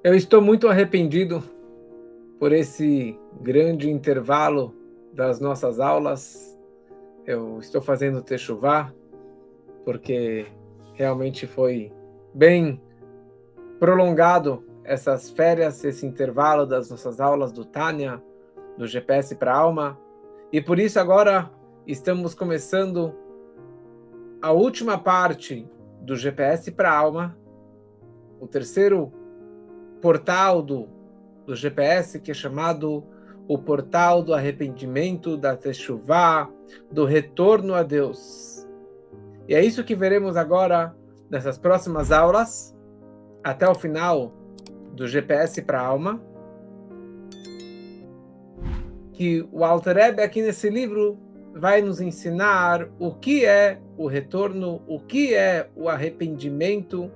Eu estou muito arrependido por esse grande intervalo das nossas aulas. Eu estou fazendo techuvá porque realmente foi bem prolongado essas férias, esse intervalo das nossas aulas do Tânia, do GPS para a Alma. E por isso agora estamos começando a última parte do GPS para a Alma, o terceiro portal do GPS, que é chamado o portal do arrependimento, da techuvá, do retorno a Deus. E é isso que veremos agora nessas próximas aulas, até o final do GPS para a Alma, que o Alter Rebbe aqui nesse livro vai nos ensinar o que é o retorno, o que é o arrependimento,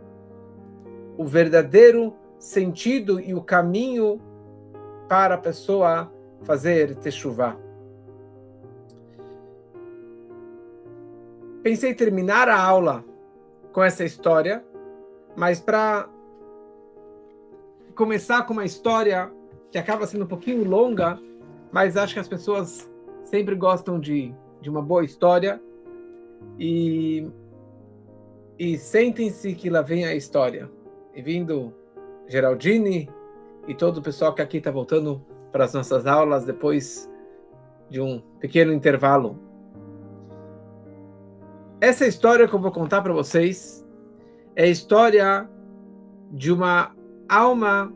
o verdadeiro sentido e o caminho para a pessoa fazer techuvá. Pensei em terminar a aula com essa história, mas para começar com uma história que acaba sendo um pouquinho longa, mas acho que as pessoas sempre gostam de uma boa história, e sentem-se que lá vem a história. E vindo Geraldine e todo o pessoal que aqui está voltando para as nossas aulas depois de um pequeno intervalo. Essa história que eu vou contar para vocês é a história de uma alma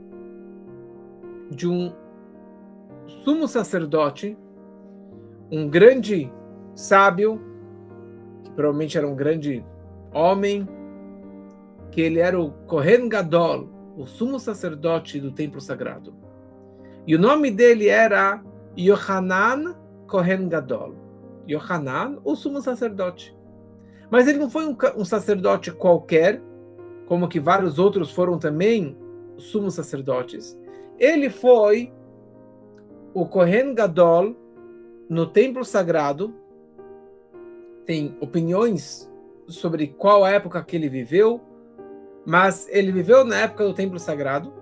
de um sumo sacerdote, um grande sábio, que provavelmente era um grande homem, que ele era o Kohen Gadol, o sumo sacerdote do templo sagrado. E o nome dele era Yohanan Kohen Gadol. Yohanan, o sumo sacerdote. Mas ele não foi um sacerdote qualquer, como que vários outros foram também sumos sacerdotes. Ele foi o Kohen Gadol no templo sagrado. Tem opiniões sobre qual época que ele viveu, mas ele viveu na época do templo sagrado,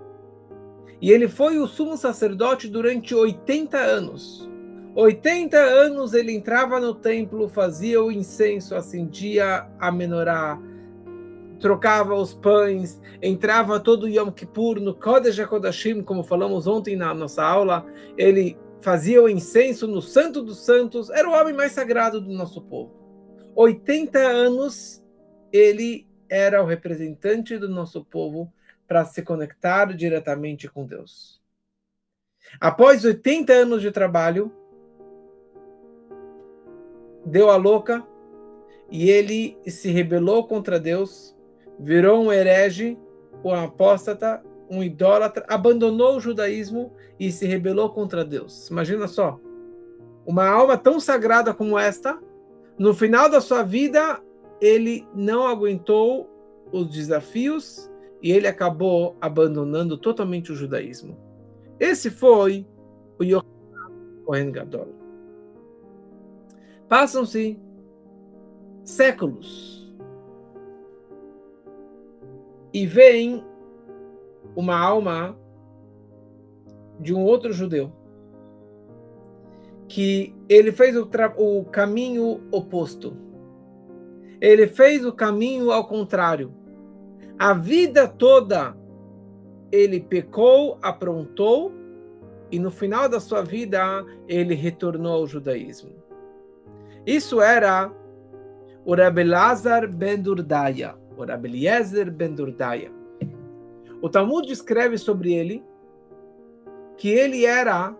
e ele foi o sumo sacerdote durante 80 anos. 80 anos ele entrava no templo, fazia o incenso, acendia a menorá, trocava os pães, entrava todo Yom Kippur no Kodesh HaKodashim, como falamos ontem na nossa aula. Ele fazia o incenso no Santo dos Santos, era o homem mais sagrado do nosso povo. 80 anos ele era o representante do nosso povo para se conectar diretamente com Deus. Após 80 anos de trabalho, deu a louca e ele se rebelou contra Deus, virou um herege, um apóstata, um idólatra, abandonou o judaísmo e se rebelou contra Deus. Imagina só, uma alma tão sagrada como esta, no final da sua vida, ele não aguentou os desafios e ele acabou abandonando totalmente o judaísmo. Esse foi o Yohanan Kohen Gadol. Passam-se séculos e vem uma alma de um outro judeu que ele fez o caminho oposto. Ele fez o caminho ao contrário. A vida toda ele pecou, aprontou, e no final da sua vida ele retornou ao judaísmo. Isso era o Rabbi Elazar ben Durdaya, o Rabbi Eliezer ben Durdaya. O Talmud descreve sobre ele que ele era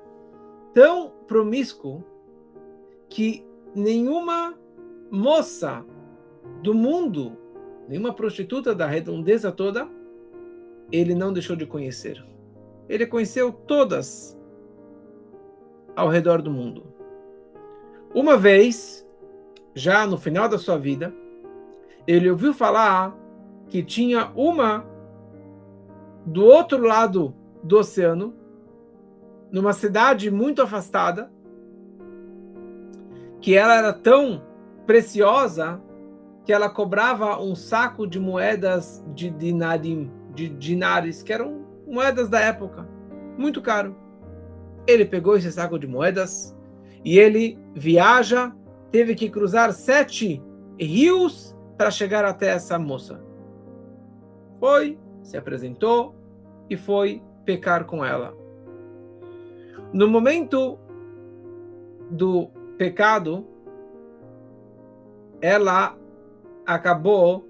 tão promíscuo que nenhuma moça do mundo, nenhuma prostituta da redondeza toda, ele não deixou de conhecer. Ele conheceu todas ao redor do mundo. Uma vez, já no final da sua vida, ele ouviu falar que tinha uma do outro lado do oceano, numa cidade muito afastada, que ela era tão preciosa que ela cobrava um saco de moedas de dinarim, de dinares, que eram moedas da época, muito caro. Ele pegou esse saco de moedas e ele viaja, teve que cruzar 7 rios para chegar até essa moça. Foi, se apresentou e foi pecar com ela. No momento do pecado, ela acabou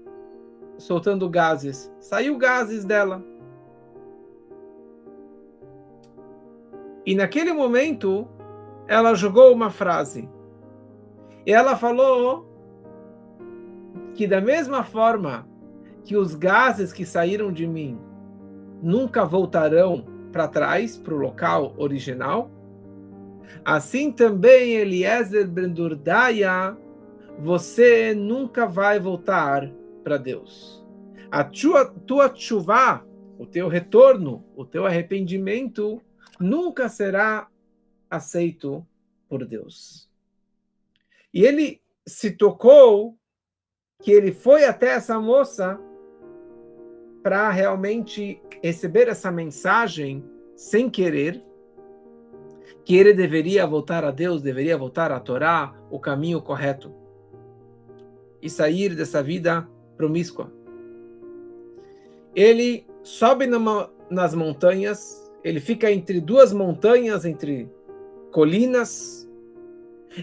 soltando gases. Saiu gases dela. E naquele momento, ela jogou uma frase. E ela falou que da mesma forma que os gases que saíram de mim nunca voltarão para trás, para o local original, assim também, Eliezer ben Durdaya, você nunca vai voltar para Deus. A tua tchuvá, o teu retorno, o teu arrependimento, nunca será aceito por Deus. E ele se tocou que ele foi até essa moça para realmente receber essa mensagem sem querer, que ele deveria voltar a Deus, deveria voltar à Torá, o caminho correto, e sair dessa vida promíscua. Ele sobe nas montanhas, ele fica entre duas montanhas, entre colinas.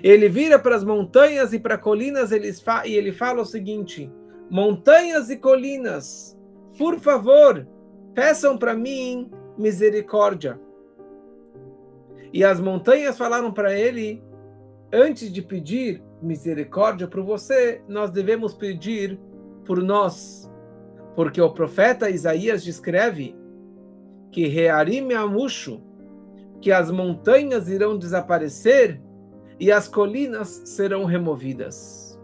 Ele vira para as montanhas e para colinas e ele fala o seguinte: montanhas e colinas, por favor, peçam para mim misericórdia. E as montanhas falaram para ele: antes de pedir misericórdia por você, nós devemos pedir por nós. Porque o profeta Isaías descreve que Rearim Amushu, que as montanhas irão desaparecer e as colinas serão removidas.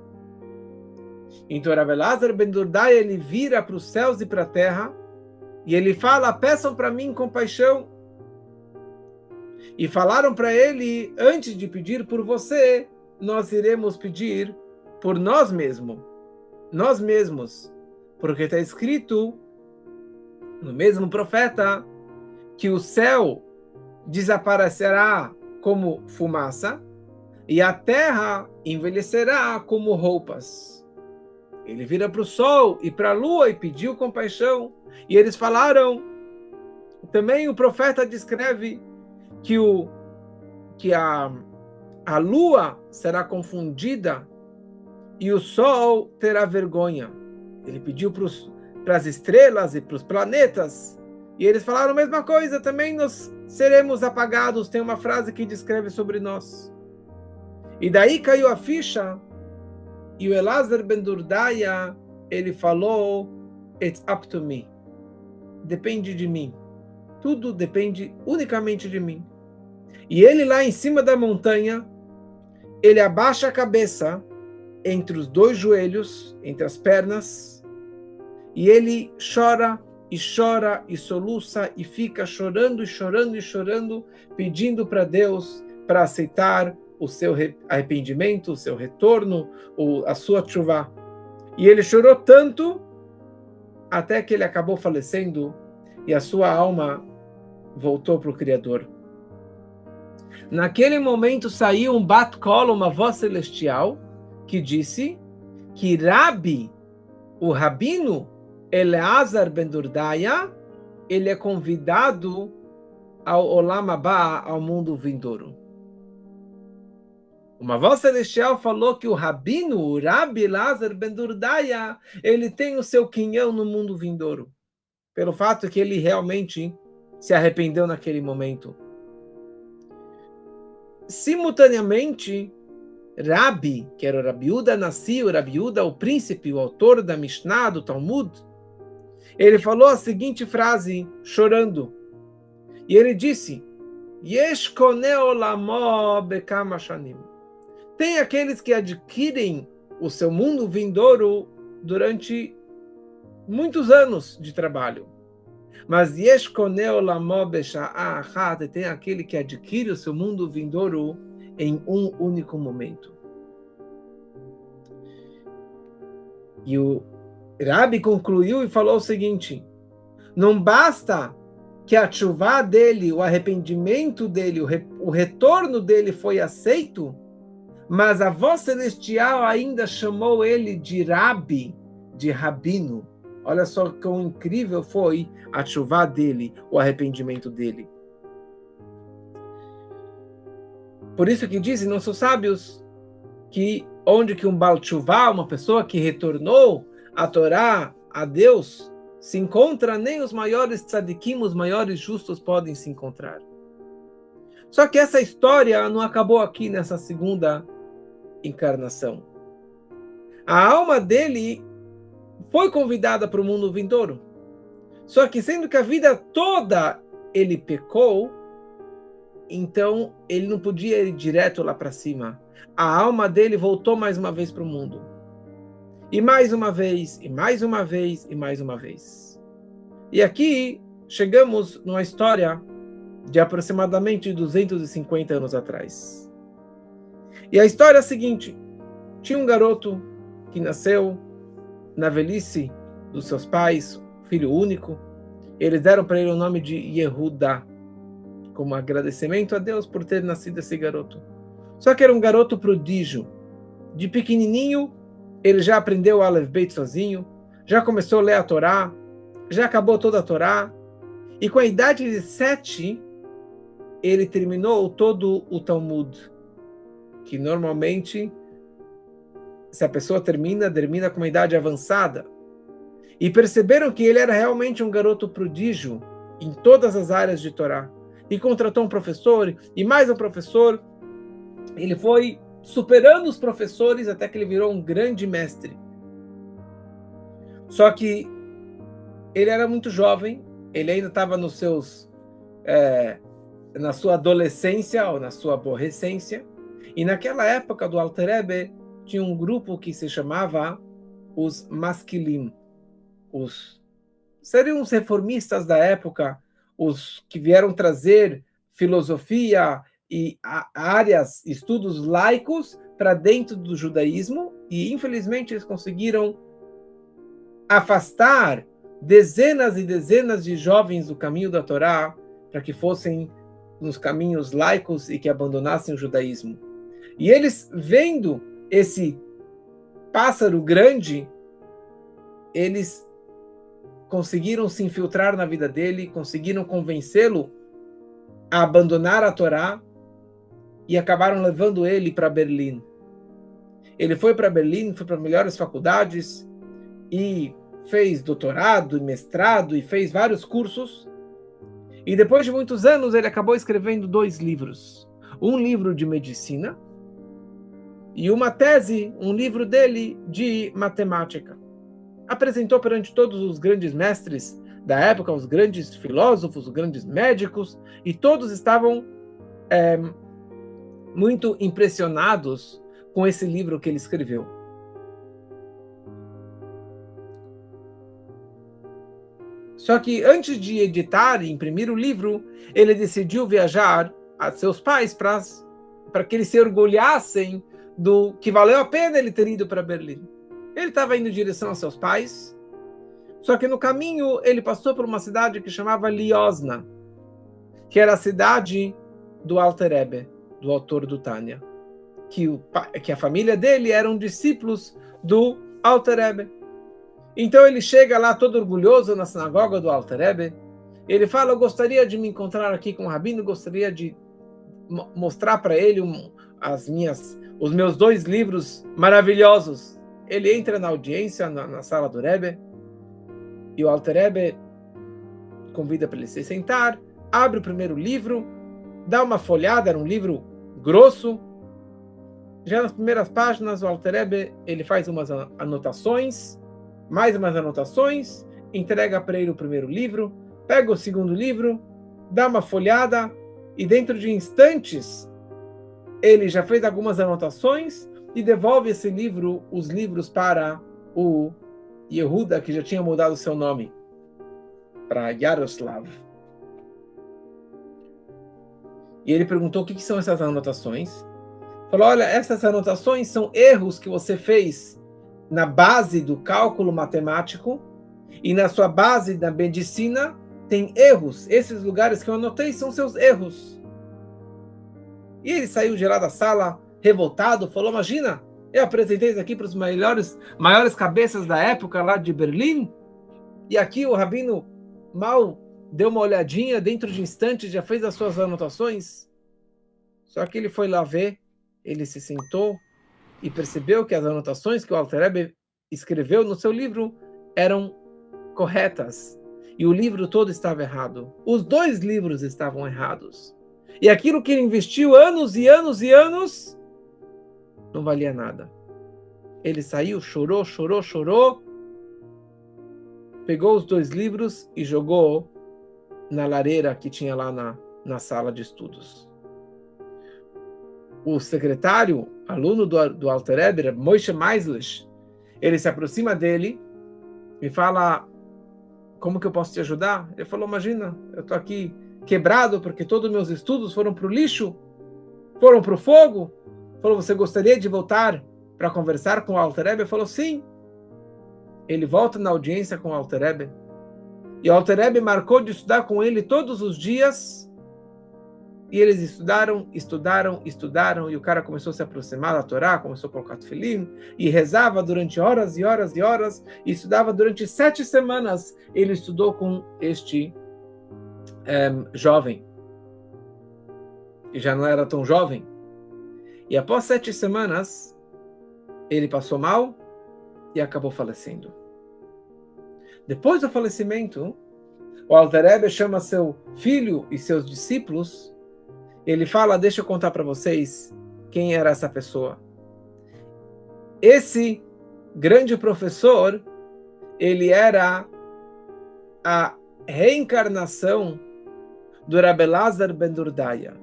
Então Rav Elazar ben Durdai, ele vira para os céus e para a terra e ele fala: peçam para mim compaixão. E falaram para ele: antes de pedir por você, nós iremos pedir por nós mesmos. Porque está escrito no mesmo profeta que o céu desaparecerá como fumaça e a terra envelhecerá como roupas. Ele vira para o sol e para a lua e pediu compaixão. E eles falaram, também o profeta descreve que a lua será confundida e o sol terá vergonha. Ele pediu para as estrelas e para os planetas, e eles falaram a mesma coisa, também nós seremos apagados. Tem uma frase que descreve sobre nós. E daí caiu a ficha, e o Elazar ben Durdaya, ele falou: it's up to me. Depende de mim. Tudo depende unicamente de mim. E ele lá em cima da montanha, ele abaixa a cabeça entre os dois joelhos, entre as pernas, e ele chora e soluça e fica chorando e chorando e chorando, pedindo para Deus para aceitar o seu arrependimento, o seu retorno, a sua tchuvá. E ele chorou tanto até que ele acabou falecendo e a sua alma voltou para o Criador. Naquele momento saiu um bat-kol, uma voz celestial, que disse que o rabino Eliezer ben Durdaya, ele é convidado ao Olam Abá, ao mundo vindouro. Uma voz celestial falou que o rabino, o Rabi Eliezer ben Durdaya, ele tem o seu quinhão no mundo vindouro, pelo fato que ele realmente se arrependeu naquele momento. Simultaneamente, Rabi, que era o Rabi Uda Nassi, o Rabi Uda, o príncipe, o autor da Mishnah, do Talmud, ele falou a seguinte frase, chorando. E ele disse: Yesh koneh olamo bekama shanim. Tem aqueles que adquirem o seu mundo vindouro durante muitos anos de trabalho. Mas Yesh koneh olamo besha'ah achat, tem aquele que adquire o seu mundo vindouro em um único momento. E o Rabi concluiu e falou o seguinte: não basta que a tchuvá dele, o arrependimento dele, o retorno dele foi aceito, mas a voz celestial ainda chamou ele de Rabi, de Rabino. Olha só quão incrível foi a tchuvá dele, o arrependimento dele. Por isso que dizem nossos sábios que onde que um Baal tchuvá, uma pessoa que retornou a Torá, a Deus, se encontra, nem os maiores tzadikim, os maiores justos podem se encontrar. Só que essa história não acabou aqui nessa segunda encarnação. A alma dele foi convidada para o mundo vindouro. Só que sendo que a vida toda ele pecou, então ele não podia ir direto lá para cima. A alma dele voltou mais uma vez para o mundo. E mais uma vez, e mais uma vez, e mais uma vez. E aqui chegamos numa história de aproximadamente 250 anos atrás. E a história é a seguinte: tinha um garoto que nasceu na velhice dos seus pais, filho único. Eles deram para ele o nome de Yehuda, como agradecimento a Deus por ter nascido esse garoto. Só que era um garoto prodígio. De pequenininho, ele já aprendeu o Aleph Beit sozinho, já começou a ler a Torá, já acabou toda a Torá, e com a idade de 7, ele terminou todo o Talmud, que normalmente, se a pessoa termina com uma idade avançada. E perceberam que ele era realmente um garoto prodígio em todas as áreas de Torá. E contratou um professor, e mais um professor. Ele foi superando os professores até que ele virou um grande mestre. Só que ele era muito jovem, ele ainda estava nos seus, na sua adolescência ou na sua aborrecência. E naquela época do Alter Rebbe, tinha um grupo que se chamava os Maskilim. Seriam os reformistas da época, os que vieram trazer filosofia e áreas, estudos laicos para dentro do judaísmo, e infelizmente eles conseguiram afastar dezenas e dezenas de jovens do caminho da Torá para que fossem nos caminhos laicos e que abandonassem o judaísmo. E eles, vendo esse pássaro grande, eles conseguiram se infiltrar na vida dele, conseguiram convencê-lo a abandonar a Torá e acabaram levando ele para Berlim. Ele foi para Berlim, foi para melhores faculdades e fez doutorado e mestrado e fez vários cursos. E depois de muitos anos ele acabou escrevendo 2 livros. Um livro de medicina e uma tese, um livro dele de matemática. Apresentou perante todos os grandes mestres da época, os grandes filósofos, os grandes médicos, e todos estavam muito impressionados com esse livro que ele escreveu. Só que antes de editar e imprimir o livro, ele decidiu viajar a seus pais para que eles se orgulhassem do que valeu a pena ele ter ido para Berlim. Ele estava indo em direção aos seus pais, só que no caminho ele passou por uma cidade que chamava Liozna, que era a cidade do Alter Rebbe, do autor do Tânia, que a família dele eram discípulos do Alter Rebbe. Então ele chega lá todo orgulhoso na sinagoga do Alter Rebbe. Ele fala: eu gostaria de me encontrar aqui com o Rabino, gostaria de mostrar para ele os meus 2 livros maravilhosos. Ele entra na audiência, na sala do Rebbe, e o Alter Rebbe convida para ele se sentar, abre o primeiro livro, dá uma folhada, era um livro grosso. Já nas primeiras páginas, o Alter Rebbe, ele faz umas anotações, mais umas anotações, entrega para ele o primeiro livro, pega o segundo livro, dá uma folhada, e dentro de instantes, ele já fez algumas anotações e devolve os livros para o Yehuda, que já tinha mudado seu nome para Yaroslav. E ele perguntou: o que são essas anotações? Falou: olha, essas anotações são erros que você fez na base do cálculo matemático e na sua base da medicina, tem erros. Esses lugares que eu anotei são seus erros. E ele saiu de lá da sala, revoltado, falou, imagina, eu apresentei isso aqui para os maiores cabeças da época lá de Berlim, e aqui o rabino mal deu uma olhadinha, dentro de instantes já fez as suas anotações. Só que ele foi lá ver, ele se sentou e percebeu que as anotações que o Alter Rebbe escreveu no seu livro eram corretas. E o livro todo estava errado. Os 2 livros estavam errados. E aquilo que ele investiu anos e anos e anos não valia nada. Ele saiu, chorou, chorou, chorou, pegou os 2 livros e jogou na lareira que tinha lá na sala de estudos. O secretário, aluno do Alter Rebbe, Moshe Meislish, ele se aproxima dele e fala, como que eu posso te ajudar? Ele falou, imagina, eu estou aqui quebrado porque todos os meus estudos foram para o lixo, foram para o fogo. Falou, você gostaria de voltar para conversar com o Alter Rebbe? Ele falou, sim. Ele volta na audiência com o Alter Rebbe. E o Alter Rebbe marcou de estudar com ele todos os dias. E eles estudaram, e o cara começou a se aproximar da Torá, começou a colocar tefilim, e rezava durante horas e horas e horas, e estudava durante 7 semanas. Ele estudou com este jovem, e já não era tão jovem. E após 7 semanas, ele passou mal e acabou falecendo. Depois do falecimento, o Alter Rebbe chama seu filho e seus discípulos. Ele fala, deixa eu contar para vocês quem era essa pessoa. Esse grande professor, ele era a reencarnação do Rabbi Elazar ben Durdaya.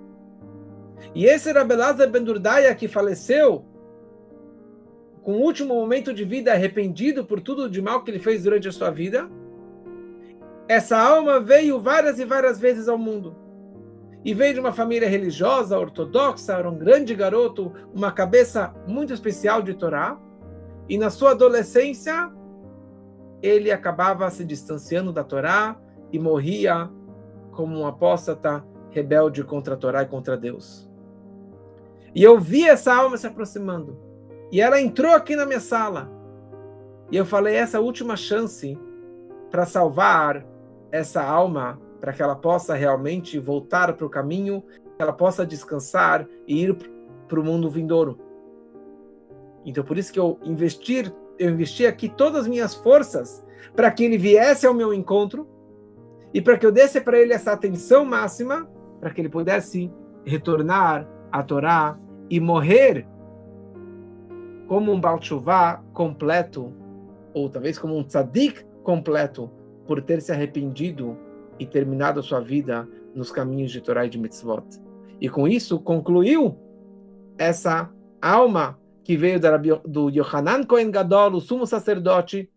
E esse Rabbi Elazar ben Durdaya que faleceu com o último momento de vida, arrependido por tudo de mal que ele fez durante a sua vida, essa alma veio várias e várias vezes ao mundo. E veio de uma família religiosa, ortodoxa, era um grande garoto, uma cabeça muito especial de Torá. E na sua adolescência, ele acabava se distanciando da Torá e morria como um apóstata rebelde contra a Torá e contra Deus. E eu vi essa alma se aproximando. E ela entrou aqui na minha sala. E eu falei, essa é a última chance para salvar essa alma, para que ela possa realmente voltar para o caminho, que ela possa descansar e ir para o mundo vindouro. Então, por isso que eu investi aqui todas as minhas forças para que ele viesse ao meu encontro e para que eu desse para ele essa atenção máxima, para que ele pudesse retornar à Torá e morrer como um Baal Teshuvah completo, ou talvez como um tzadik completo, por ter se arrependido e terminado a sua vida nos caminhos de Torá e de Mitzvot. E com isso concluiu essa alma que veio do Yohanan Cohen Gadol, o sumo sacerdote,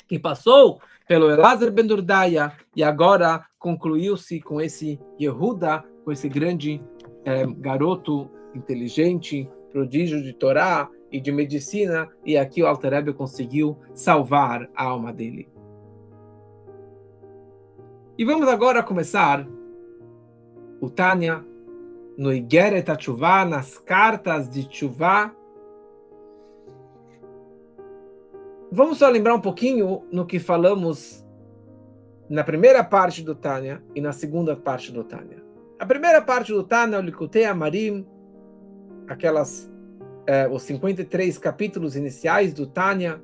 que passou pelo Elazar ben Durdaya, e agora concluiu-se com esse Yehuda, com esse grande garoto inteligente, prodígio de Torá e de medicina, e aqui o Alter Rebbe conseguiu salvar a alma dele. E vamos agora começar o Tânia no Igeret HaTshuvah, nas cartas de Tshuvah. Vamos só lembrar um pouquinho no que falamos na primeira parte do Tânia e na segunda parte do Tânia. A primeira parte do Tânia, o Likutei Amarim, os 53 capítulos iniciais do Tânia,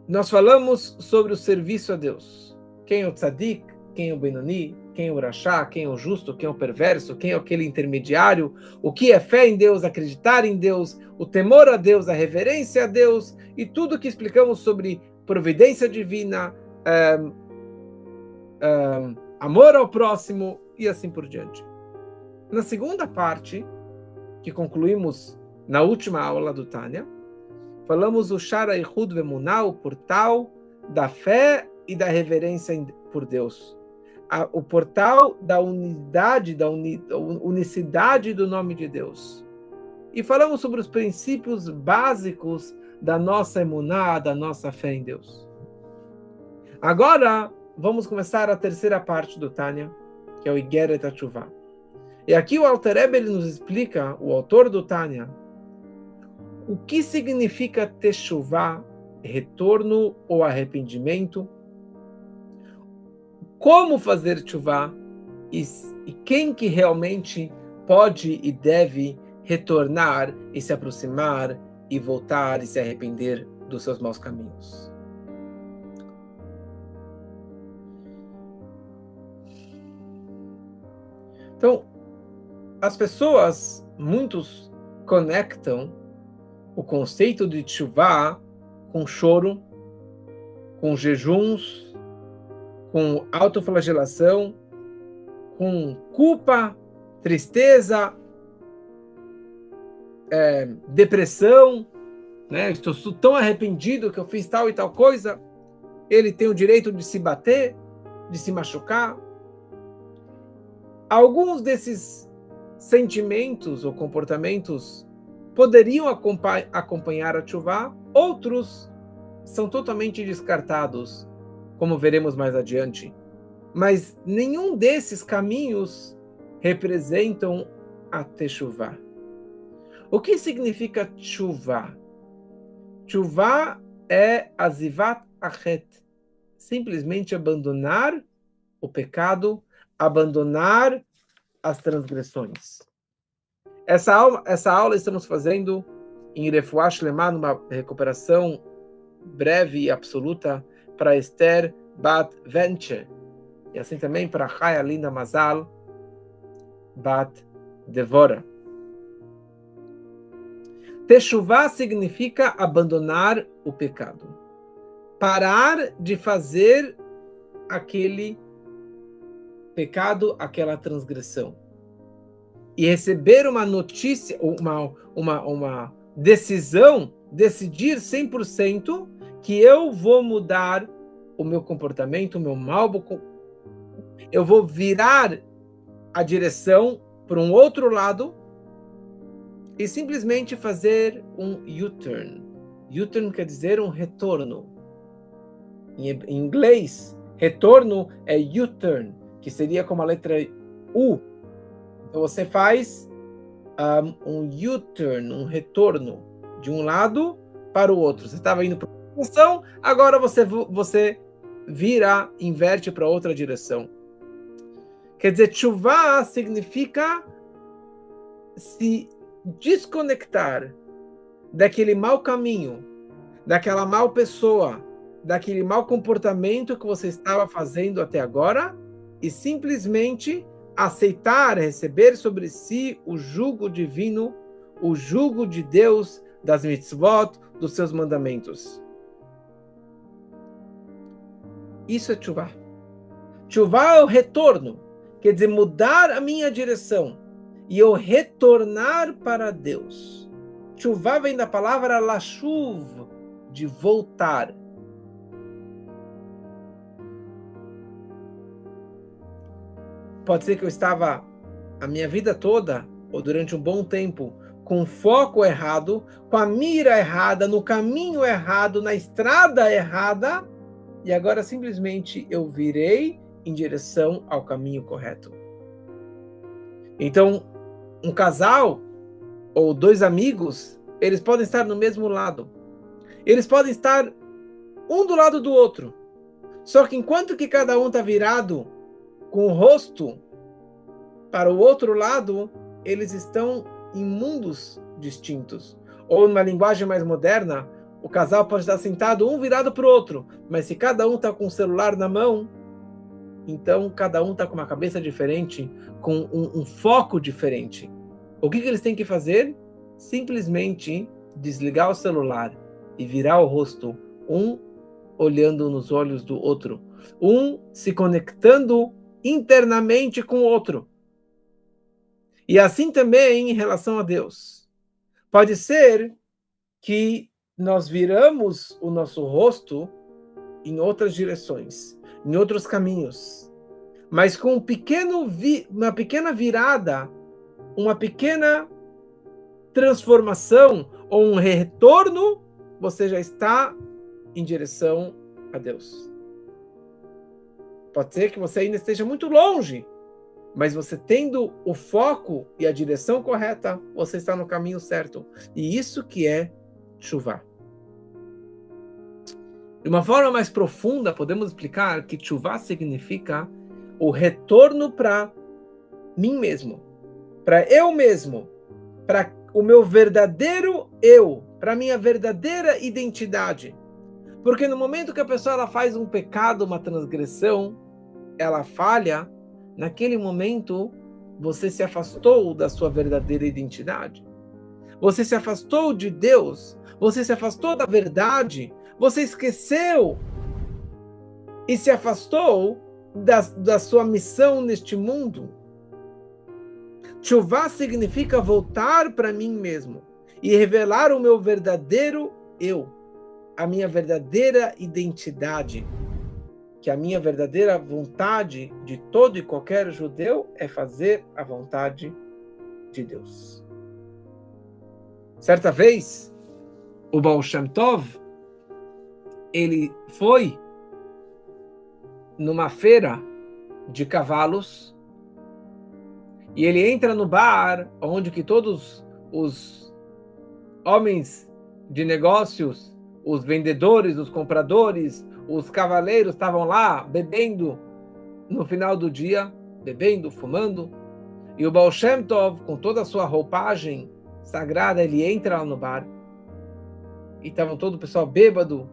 nós falamos sobre o serviço a Deus. Quem é o tzadik, quem é o benoni, quem é o rachá, quem é o justo, quem é o perverso, quem é aquele intermediário, o que é fé em Deus, acreditar em Deus, o temor a Deus, a reverência a Deus, e tudo que explicamos sobre providência divina, amor ao próximo e assim por diante. Na segunda parte, que concluímos na última aula do Tânia, falamos o Shara Ehud Vemuná, o portal da fé e da reverência por Deus. O portal da unidade, da unicidade do nome de Deus. E falamos sobre os princípios básicos da nossa emuná, da nossa fé em Deus. Agora, vamos começar a terceira parte do Tânia, que é o Igeret HaTshuvah. E aqui o Alter Rebbe ele nos explica, o autor do Tânia, o que significa Teshuvah, retorno ou arrependimento, como fazer Teshuvah e quem que realmente pode e deve retornar e se aproximar e voltar e se arrepender dos seus maus caminhos. Então, as pessoas, muitos conectam o conceito de Teshuvah com choro, com jejuns, com autoflagelação, com culpa, tristeza, depressão, né? Estou tão arrependido que eu fiz tal e tal coisa. Ele tem o direito de se bater, de se machucar. Alguns desses sentimentos ou comportamentos poderiam acompanhar a Teshuvah, outros são totalmente descartados, como veremos mais adiante. Mas nenhum desses caminhos representam a Teshuvah. O que significa Teshuvah? Teshuvah é azivat achet, simplesmente abandonar o pecado, abandonar as transgressões. Essa aula estamos fazendo em Refuah Shlema, numa recuperação breve e absoluta para Esther Bat Venture, e assim também para Chaya Linda Mazal Bat Devora. Teshuvah significa abandonar o pecado, parar de fazer aquele pecado, aquela transgressão, e receber uma notícia, uma decisão, decidir 100% que eu vou mudar o meu comportamento, o meu mal, eu vou virar a direção para um outro lado e simplesmente fazer um U-turn. U-turn quer dizer um retorno. Em inglês, retorno é U-turn, que seria como a letra U. Então você faz um U-turn, um retorno de um lado para o outro. Você estava indo para uma direção, agora você vira, inverte para outra direção. Quer dizer, Teshuvah significa se desconectar daquele mau caminho, daquela mal pessoa, daquele mau comportamento que você estava fazendo até agora e simplesmente aceitar, receber sobre si o jugo divino, o jugo de Deus, das mitzvot, dos seus mandamentos. Isso é Teshuvah. Teshuvah é o retorno, quer dizer, mudar a minha direção e eu retornar para Deus. Teshuvah vem da palavra lashuv, de voltar. Pode ser que eu estava a minha vida toda, ou durante um bom tempo, com foco errado, com a mira errada, no caminho errado, na estrada errada, e agora simplesmente eu virei em direção ao caminho correto. Então, um casal ou dois amigos, eles podem estar no mesmo lado. Eles podem estar um do lado do outro. Só que enquanto que cada um está virado com o rosto para o outro lado, eles estão em mundos distintos. Ou numa linguagem mais moderna, o casal pode estar sentado um virado para o outro, mas se cada um está com o celular na mão, então cada um está com uma cabeça diferente, com um foco diferente. O que eles têm que fazer? Simplesmente desligar o celular e virar o rosto, um olhando nos olhos do outro, um se conectando internamente com o outro. E assim também em relação a Deus. Pode ser que nós viramos o nosso rosto em outras direções, em outros caminhos, mas com uma pequena virada, uma pequena transformação ou um retorno, você já está em direção a Deus. Pode ser que você ainda esteja muito longe, mas você tendo o foco e a direção correta, você está no caminho certo. E isso que é Teshuvá. De uma forma mais profunda, podemos explicar que Teshuvá significa o retorno para mim mesmo, para eu mesmo, para o meu verdadeiro eu, para a minha verdadeira identidade. Porque no momento que a pessoa ela faz um pecado, uma transgressão, ela falha, naquele momento você se afastou da sua verdadeira identidade. Você se afastou de Deus, você se afastou da verdade, você esqueceu e se afastou da sua missão neste mundo. Teshuvá significa voltar para mim mesmo e revelar o meu verdadeiro eu, a minha verdadeira identidade, que a minha verdadeira vontade de todo e qualquer judeu é fazer a vontade de Deus. Certa vez, o Baal Shem Tov, ele foi numa feira de cavalos e ele entra no bar onde que todos os homens de negócios, os vendedores, os compradores, os cavaleiros estavam lá bebendo no final do dia, bebendo, fumando, e o Baal Shem Tov, com toda a sua roupagem sagrada, ele entra lá no bar e estavam todo o pessoal bêbado,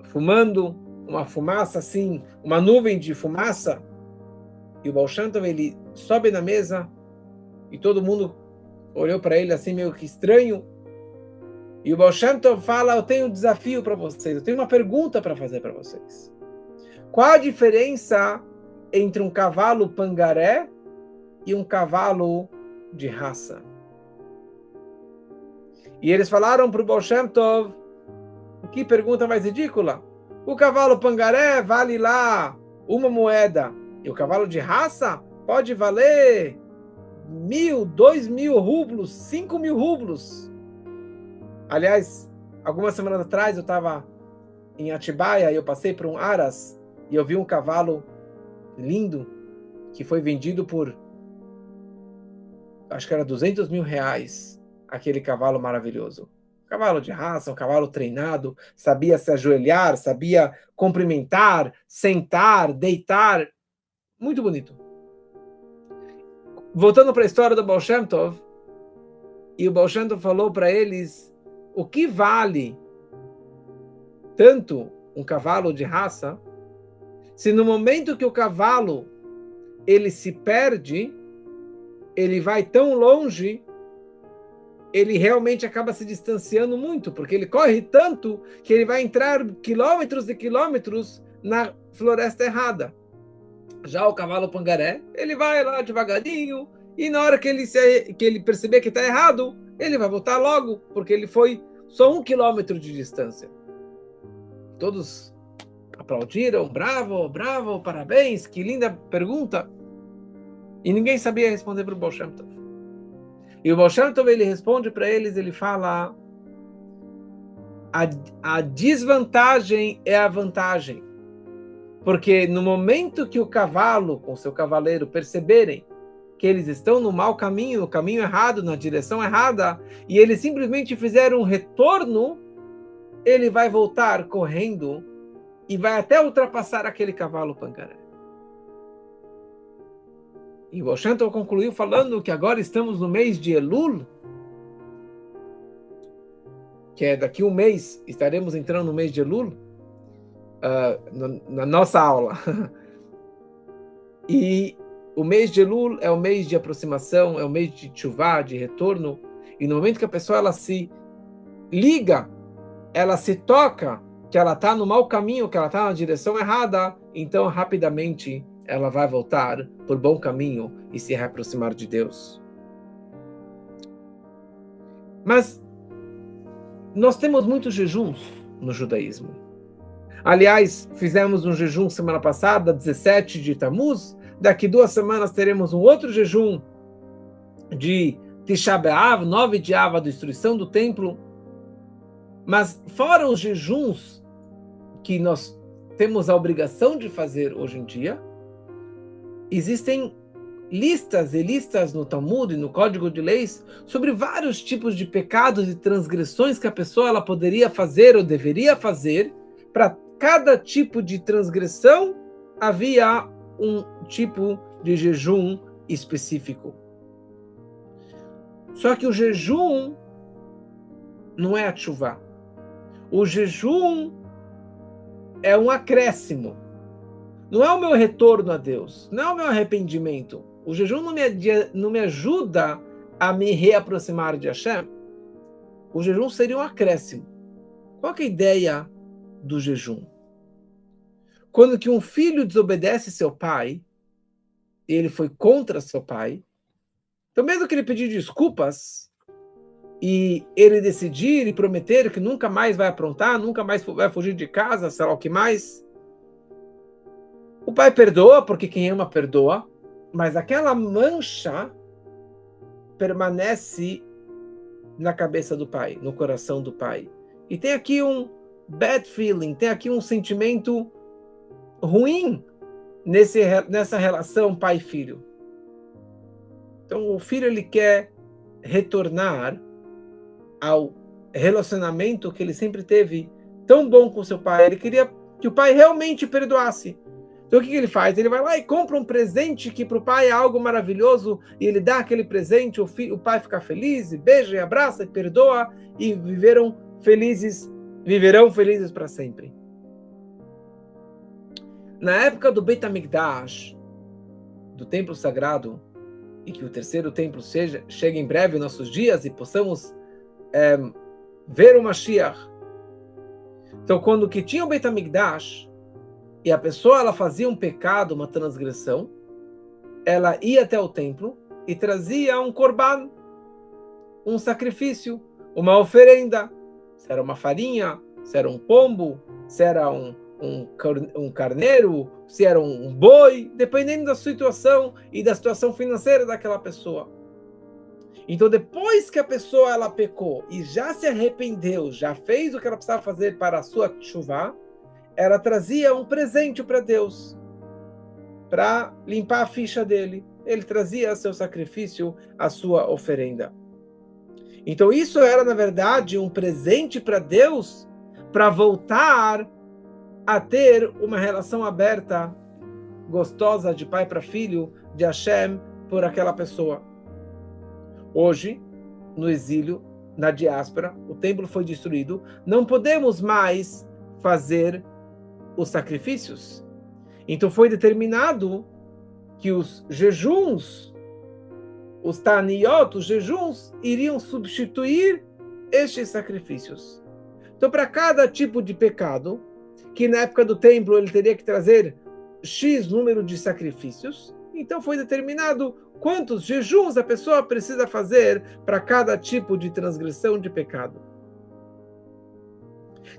fumando, uma fumaça assim, uma nuvem de fumaça, e o Baal Shem Tov, ele sobe na mesa e todo mundo olhou para ele assim meio que estranho, e o Baal Shem Tov fala: eu tenho um desafio para vocês, eu tenho uma pergunta para fazer para vocês. Qual a diferença entre um cavalo pangaré e um cavalo de raça? E eles falaram para o Baal Shem Tov: que pergunta mais ridícula? O cavalo pangaré vale lá uma moeda, e o cavalo de raça pode valer 1.000, 2.000 rublos, 5.000 rublos. Aliás, algumas semanas atrás eu estava em Atibaia e eu passei por um Aras e eu vi um cavalo lindo que foi vendido por, acho que era 200 mil reais, aquele cavalo maravilhoso. Cavalo de raça, um cavalo treinado, sabia se ajoelhar, sabia cumprimentar, sentar, deitar. Muito bonito. Voltando para a história do Baal Shem Tov, e o Baal Shem Tov falou para eles: o que vale tanto um cavalo de raça, se no momento que o cavalo ele se perde, ele vai tão longe, ele realmente acaba se distanciando muito, porque ele corre tanto que ele vai entrar quilômetros e quilômetros na floresta errada. Já o cavalo pangaré, ele vai lá devagarinho, e na hora que ele perceber que está errado, ele vai voltar logo, porque ele foi só 1 quilômetro de distância. Todos aplaudiram: bravo, bravo, parabéns, que linda pergunta. E ninguém sabia responder para o Baal Shem Tov. E o Baal Shem Tov, ele responde para eles, ele fala: a desvantagem é a vantagem. Porque no momento que o cavalo, com seu cavaleiro, perceberem que eles estão no mau caminho, no caminho errado, na direção errada, e eles simplesmente fizeram um retorno, ele vai voltar correndo e vai até ultrapassar aquele cavalo pangaré. E o Baal Shem Tov concluiu falando que agora estamos no mês de Elul, que é daqui um mês, estaremos entrando no mês de Elul, na nossa aula. E o mês de Elul é o mês de aproximação, é o mês de Teshuvá, de retorno, e no momento que a pessoa ela se liga, ela se toca que ela está no mau caminho, que ela está na direção errada, então rapidamente ela vai voltar por bom caminho e se reaproximar de Deus. Mas nós temos muitos jejuns no judaísmo. Aliás, fizemos um jejum semana passada, 17 de Tammuz. Daqui 2 semanas teremos um outro jejum de Tisha B'Av, 9 de Av, a destruição do templo. Mas fora os jejuns que nós temos a obrigação de fazer hoje em dia, existem listas e listas no Talmud e no Código de Leis sobre vários tipos de pecados e transgressões que a pessoa ela poderia fazer ou deveria fazer. Para cada tipo de transgressão havia um tipo de jejum específico. Só que o jejum não é a tshuvá. O jejum é um acréscimo. Não é o meu retorno a Deus, não é o meu arrependimento. O jejum não me ajuda a me reaproximar de Hashem. O jejum seria um acréscimo. Qual que é a ideia do jejum? Quando que um filho desobedece seu pai, ele foi contra seu pai, então mesmo que ele pedir desculpas, e ele decidir e prometer que nunca mais vai aprontar, nunca mais vai fugir de casa, sei lá o que mais, o pai perdoa, porque quem ama perdoa, mas aquela mancha permanece na cabeça do pai, no coração do pai. E tem aqui um bad feeling, tem aqui um sentimento ruim nessa relação pai-filho. Então o filho ele quer retornar ao relacionamento que ele sempre teve tão bom com seu pai. Ele queria que o pai realmente perdoasse. Então o que ele faz? Ele vai lá e compra um presente que para o pai é algo maravilhoso, e ele dá aquele presente, o pai fica feliz, e beija, e abraça, e perdoa, e viverão felizes para sempre. Na época do Beit HaMikdash, do templo sagrado, e que o terceiro templo chegue em breve em nossos dias, e possamos ver o Mashiach. Então, quando que tinha o Beit HaMikdash, e a pessoa ela fazia um pecado, uma transgressão, ela ia até o templo e trazia um korban, um sacrifício, uma oferenda. Se era uma farinha, se era um pombo, se era um carneiro, se era um boi, dependendo da situação e da situação financeira daquela pessoa. Então, depois que a pessoa ela pecou e já se arrependeu, já fez o que ela precisava fazer para a sua tshuvá, ela trazia um presente para Deus, para limpar a ficha dele. Ele trazia seu sacrifício, a sua oferenda. Então isso era, na verdade, um presente para Deus, para voltar a ter uma relação aberta, gostosa, de pai para filho, de Hashem, por aquela pessoa. Hoje, no exílio, na diáspora, o templo foi destruído, não podemos mais fazer os sacrifícios. Então foi determinado que os jejuns, os taniyot, os jejuns, iriam substituir estes sacrifícios. Então, para cada tipo de pecado, que na época do templo ele teria que trazer X número de sacrifícios, então foi determinado quantos jejuns a pessoa precisa fazer para cada tipo de transgressão de pecado.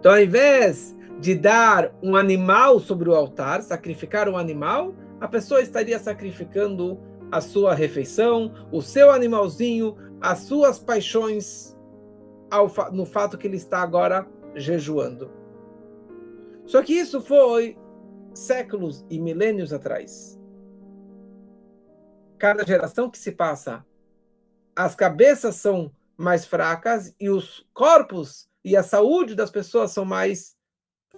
Então, ao invés de dar um animal sobre o altar, sacrificar um animal, a pessoa estaria sacrificando a sua refeição, o seu animalzinho, as suas paixões, no fato que ele está agora jejuando. Só que isso foi séculos e milênios atrás. Cada geração que se passa, as cabeças são mais fracas e os corpos e a saúde das pessoas são mais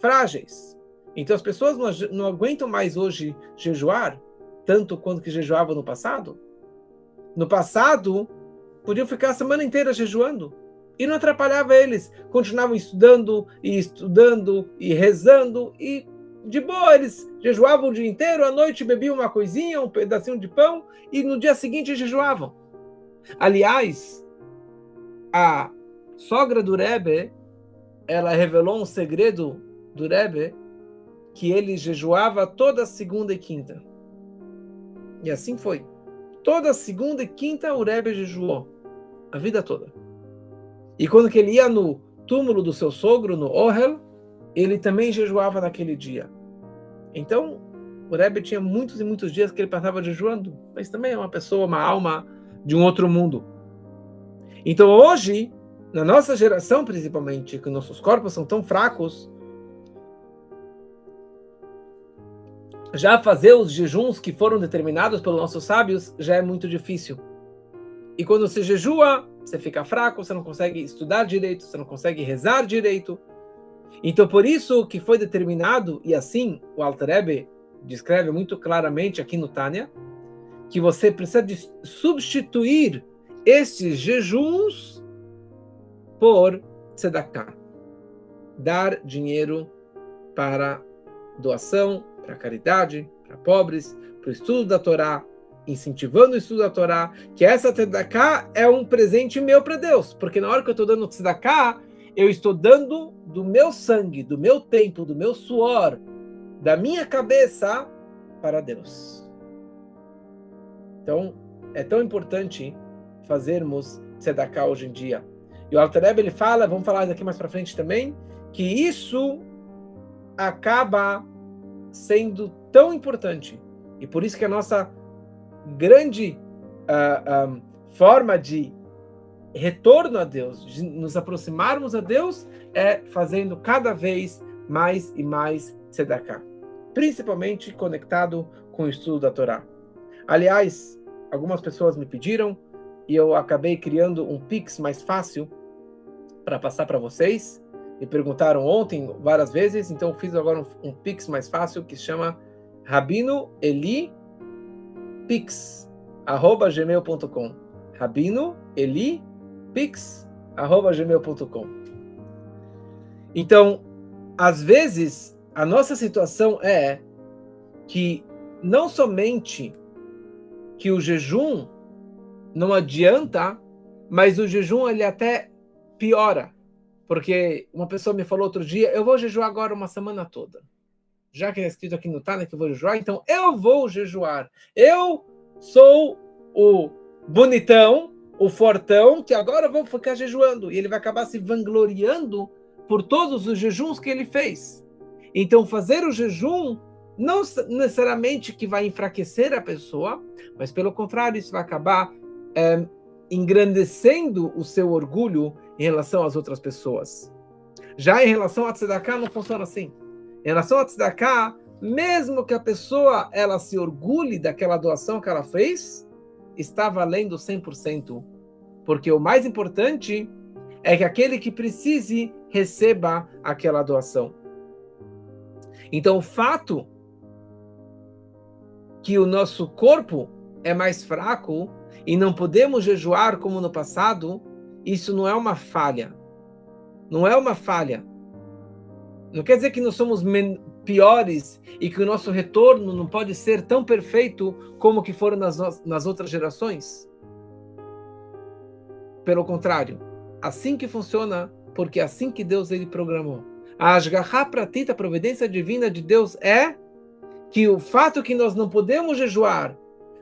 frágeis. Então as pessoas não aguentam mais hoje jejuar tanto quanto que jejuavam no passado. No passado, podiam ficar a semana inteira jejuando e não atrapalhava eles. Continuavam estudando e rezando, e de boa eles jejuavam o dia inteiro, à noite bebiam uma coisinha, um pedacinho de pão, e no dia seguinte jejuavam. Aliás, a sogra do Rebbe, ela revelou um segredo do Rebbe, que ele jejuava toda segunda e quinta. E assim foi. Toda segunda e quinta o Rebbe jejuou, a vida toda. E quando que ele ia no túmulo do seu sogro, no Ohel, ele também jejuava naquele dia. Então, o Rebbe tinha muitos e muitos dias que ele passava jejuando, mas também é uma pessoa, uma alma de um outro mundo. Então hoje, na nossa geração principalmente, que nossos corpos são tão fracos, Já fazer os jejuns que foram determinados pelos nossos sábios já é muito difícil. E quando você jejua, você fica fraco, você não consegue estudar direito, você não consegue rezar direito. Então, por isso que foi determinado, e assim o Alter Rebbe descreve muito claramente aqui no Tânia, que você precisa de substituir esses jejuns por tzedakah. Dar dinheiro para doação, para caridade, para pobres, para o estudo da Torá, incentivando o estudo da Torá, que essa tzedakah é um presente meu para Deus, porque na hora que eu estou dando tzedakah, eu estou dando do meu sangue, do meu tempo, do meu suor, da minha cabeça para Deus. Então, é tão importante fazermos tzedakah hoje em dia. E o Alter Rebbe, ele fala, vamos falar daqui mais para frente também, que isso acaba sendo tão importante. E por isso que a nossa grande forma de retorno a Deus, de nos aproximarmos a Deus, é fazendo cada vez mais e mais tzedakah, principalmente conectado com o estudo da Torá. Aliás, algumas pessoas me pediram e eu acabei criando um Pix mais fácil para passar para vocês. Me perguntaram ontem várias vezes, então eu fiz agora um Pix mais fácil que se chama rabinoelipix@gmail.com. rabinoelipix@gmail.com. Então, às vezes, a nossa situação é que não somente que o jejum não adianta, mas o jejum ele até piora. Porque uma pessoa me falou outro dia, eu vou jejuar agora uma semana toda. Já que é escrito aqui no Tânia que eu vou jejuar, então eu vou jejuar. Eu sou o bonitão, o fortão, que agora eu vou ficar jejuando. E ele vai acabar se vangloriando por todos os jejuns que ele fez. Então fazer o jejum não necessariamente que vai enfraquecer a pessoa, mas pelo contrário, isso vai acabar engrandecendo o seu orgulho em relação às outras pessoas. Já em relação a tzedakah não funciona assim. Em relação a tzedakah, mesmo que a pessoa ela se orgulhe daquela doação que ela fez, está valendo 100%. Porque o mais importante é que aquele que precise receba aquela doação. Então o fato que o nosso corpo é mais fraco e não podemos jejuar como no passado, isso não é uma falha. Não é uma falha. Não quer dizer que nós somos piores e que o nosso retorno não pode ser tão perfeito como que foram nas outras gerações. Pelo contrário, assim que funciona, porque é assim que Deus ele programou. A Ashgachá Pratit, a providência divina de Deus é que o fato que nós não podemos jejuar,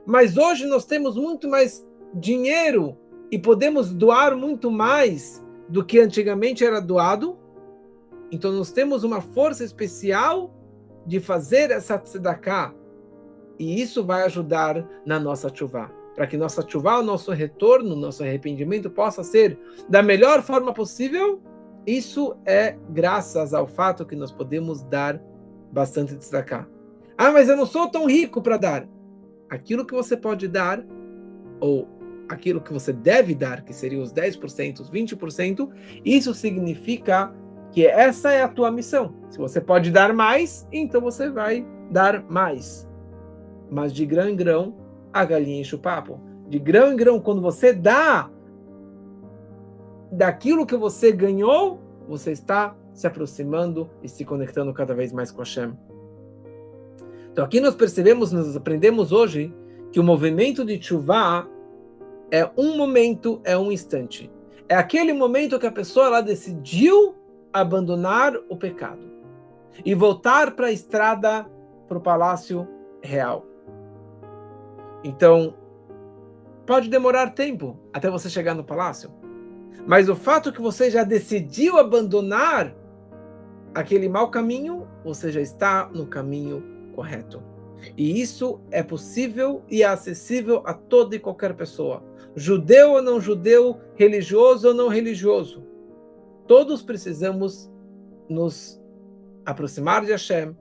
mas hoje nós temos muito mais dinheiro e podemos doar muito mais do que antigamente era doado, então nós temos uma força especial de fazer essa tzedakah, e isso vai ajudar na nossa tshuvá, para que nossa tshuvá, o nosso retorno, nosso arrependimento possa ser da melhor forma possível. Isso é graças ao fato que nós podemos dar bastante tzedakah. Ah, mas eu não sou tão rico para dar. Aquilo que você pode dar, ou aquilo que você deve dar, que seriam os 10%, os 20%, isso significa que essa é a tua missão. Se você pode dar mais, então você vai dar mais. Mas de grão em grão, a galinha enche o papo. De grão em grão, quando você dá daquilo que você ganhou, você está se aproximando e se conectando cada vez mais com Hashem. Então aqui nós percebemos, nós aprendemos hoje, que o movimento de tshuvá é um momento, é um instante. É aquele momento que a pessoa ela decidiu abandonar o pecado e voltar para a estrada, para o palácio real. Então, pode demorar tempo até você chegar no palácio, mas o fato que você já decidiu abandonar aquele mau caminho, você já está no caminho correto. E isso é possível e é acessível a toda e qualquer pessoa. Judeu ou não judeu, religioso ou não religioso. Todos precisamos nos aproximar de Hashem,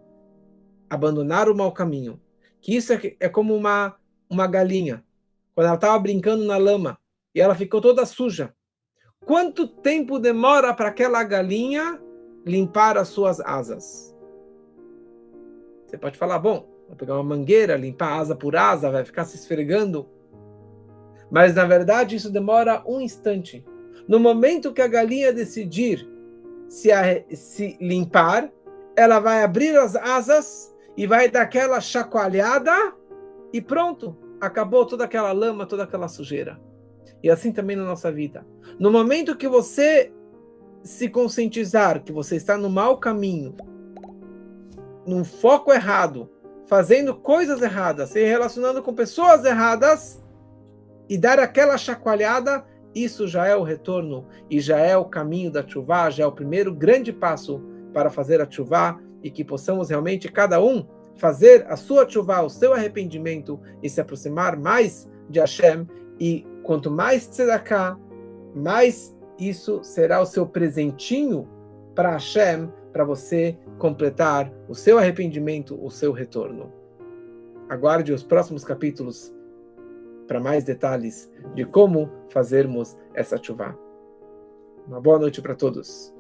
abandonar o mau caminho. Que isso é como uma galinha, quando ela estava brincando na lama e ela ficou toda suja. Quanto tempo demora para aquela galinha limpar as suas asas? Você pode falar, bom, vou pegar uma mangueira, limpar asa por asa, vai ficar se esfregando. Mas, na verdade, isso demora um instante. No momento que a galinha decidir se limpar, ela vai abrir as asas e vai dar aquela chacoalhada e pronto, acabou toda aquela lama, toda aquela sujeira. E assim também na nossa vida. No momento que você se conscientizar que você está no mau caminho, num foco errado, fazendo coisas erradas, se relacionando com pessoas erradas, e dar aquela chacoalhada, isso já é o retorno e já é o caminho da tchuvá, já é o primeiro grande passo para fazer a tchuvá e que possamos realmente cada um fazer a sua tchuvá, o seu arrependimento e se aproximar mais de Hashem. E quanto mais tzedakah, mais isso será o seu presentinho para Hashem, para você completar o seu arrependimento, o seu retorno. Aguarde os próximos capítulos para mais detalhes de como fazermos essa tchuvá. Uma boa noite para todos.